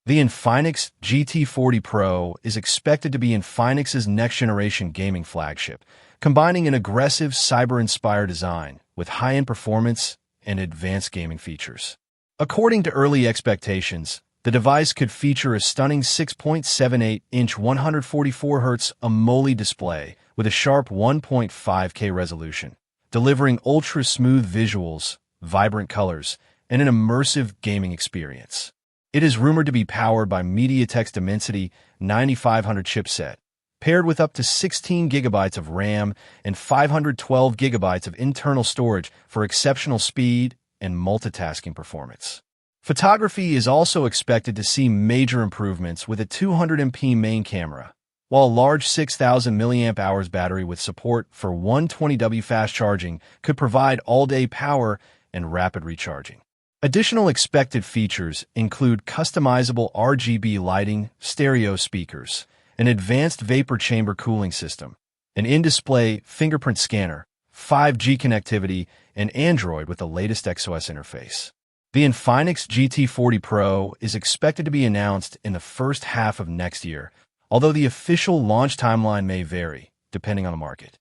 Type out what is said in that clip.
The Infinix GT40 Pro is expected to be Infinix's next-generation gaming flagship, combining an aggressive cyber-inspired design with high-end performance and advanced gaming features. According to early expectations, the device could feature a stunning 6.78-inch 144Hz AMOLED display with a sharp 1.5K resolution, delivering ultra-smooth visuals, vibrant colors, and an immersive gaming experience. It is rumored to be powered by MediaTek's Dimensity 9500 chipset, paired with up to 16 GB of RAM and 512 GB of internal storage for exceptional speed and multitasking performance. Photography is also expected to see major improvements with a 200MP main camera, while a large 6,000 mAh battery with support for 120W fast charging could provide all-day power and rapid recharging. Additional expected features include customizable RGB lighting, stereo speakers, an advanced vapor chamber cooling system, an in-display fingerprint scanner, 5G connectivity, and Android with the latest XOS interface. The Infinix GT40 Pro is expected to be announced in the first half of next year, although the official launch timeline may vary, depending on the market.